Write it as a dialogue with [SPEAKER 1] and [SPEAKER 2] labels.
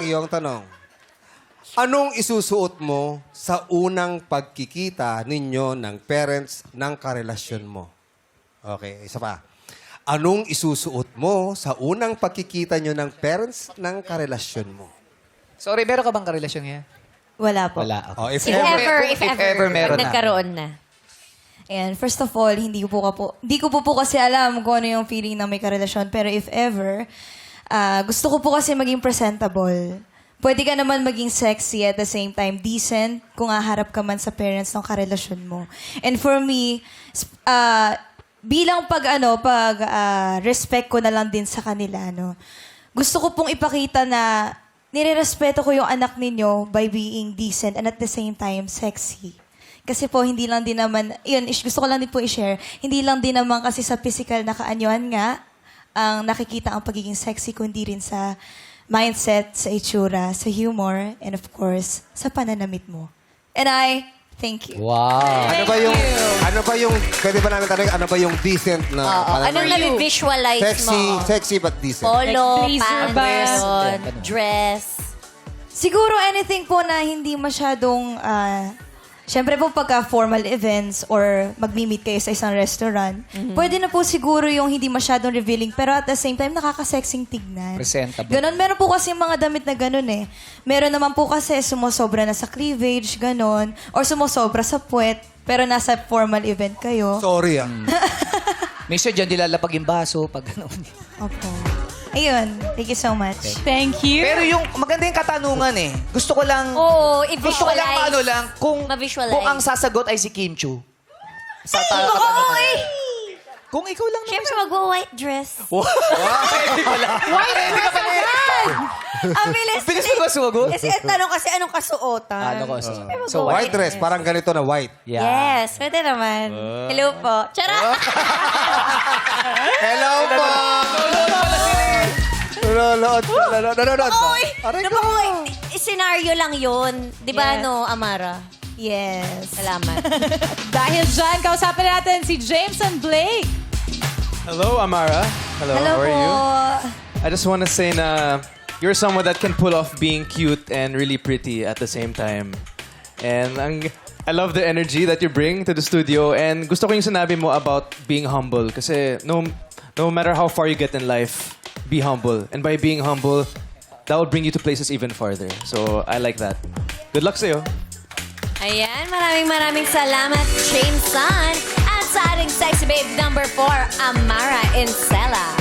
[SPEAKER 1] iyong tanong. Anong isusuot mo sa unang pagkikita ninyo ng parents ng karelasyon mo? Okay, isa pa. Anong isusuot mo sa unang pagkikita nyo ng parents ng karelasyon mo?
[SPEAKER 2] Sorry, meron ka bang karelasyon ngayon?
[SPEAKER 3] Wala po.
[SPEAKER 2] Wala.
[SPEAKER 1] Oh,
[SPEAKER 4] If ever
[SPEAKER 2] meron
[SPEAKER 4] pag
[SPEAKER 2] na.
[SPEAKER 4] nagkaroon na.
[SPEAKER 3] And first of all, hindi ko po kasi alam kung ano yung feeling na may karelasyon. Pero if ever, gusto ko po kasi maging presentable. Pwede ka naman maging sexy at the same time decent kung haharap ka man sa parents ng karelasyon mo. And for me, bilang respect ko na lang din sa kanila, no? Gusto ko pong ipakita na nirerespeto ko yung anak ninyo by being decent and at the same time sexy. Kasi po, hindi lang din naman, gusto ko lang din po i-share, hindi lang din naman kasi sa physical na kaanyuan nga, ang nakikita ang pagiging sexy, kundi rin sa mindset, sa itsura, sa humor, and of course, sa pananamit mo. And thank you.
[SPEAKER 2] Wow.
[SPEAKER 1] Ano ba yung, pwede ba namin tanong, ano ba yung decent na pananamit?
[SPEAKER 4] Anong na-visualize mo?
[SPEAKER 1] Sexy but decent.
[SPEAKER 4] Polo,
[SPEAKER 5] Like blazer ba?
[SPEAKER 4] pants, dress.
[SPEAKER 3] Siguro anything po na hindi masyadong, syempre po pagka formal events or magmi-meet kayo sa isang restaurant, pwede na po siguro yung hindi masyadong revealing pero at the same time nakaka-sexing tignan.
[SPEAKER 2] Presentable.
[SPEAKER 3] Ganon. Meron po kasi mga damit na ganon eh. Meron naman po kasi sumosobra na sa cleavage, ganon. Or sumosobra sa puwet, pero nasa formal event kayo.
[SPEAKER 1] Sorry
[SPEAKER 2] Minsan dyan nilalapag yung baso pag gano'n.
[SPEAKER 3] Opo. Ayun. Thank you so much.
[SPEAKER 5] Thank you.
[SPEAKER 2] Pero yung maganda yung katanungan eh. Gusto ko lang...
[SPEAKER 4] Oo,
[SPEAKER 2] Gusto ko lang
[SPEAKER 4] i-visualize.
[SPEAKER 2] paano lang
[SPEAKER 4] Ma-visualize.
[SPEAKER 2] kung ang sasagot ay si Kim Chu. Sa katanungan. Kung ikaw lang naman.
[SPEAKER 4] Siyempre, mag-white dress.
[SPEAKER 5] White dress agad!
[SPEAKER 4] Ang bilis.
[SPEAKER 2] Bilis mo ba sumagot?
[SPEAKER 4] Kasi tanong kasi anong kasuotan.
[SPEAKER 2] Ano ko?
[SPEAKER 4] So,
[SPEAKER 1] White dress, parang ganito na white.
[SPEAKER 4] Yes, pwede naman. Hello po. Charot!
[SPEAKER 1] Hello po! Nanonood.
[SPEAKER 4] Uy! Scenario lang yun. Di ba,
[SPEAKER 3] Yeah.
[SPEAKER 4] no, Amara?
[SPEAKER 3] Yes.
[SPEAKER 4] Salamat.
[SPEAKER 5] Dahil dyan, kausapin natin si Jameson Blake.
[SPEAKER 6] Hello, Amara. Hello,
[SPEAKER 3] Hello
[SPEAKER 6] how are
[SPEAKER 3] po.
[SPEAKER 6] you? I just want to say na you're someone that can pull off being cute and really pretty at the same time. And I love the energy that you bring to the studio. And gusto ko yung sinabi mo about being humble. Kasi no matter how far you get in life, be humble. And by being humble, that will bring you to places even farther. So I like that. Good luck sa'yo.
[SPEAKER 4] Ayan, maraming salamat, Jameson. At sa ating sexy babe number 4, Amara Incela.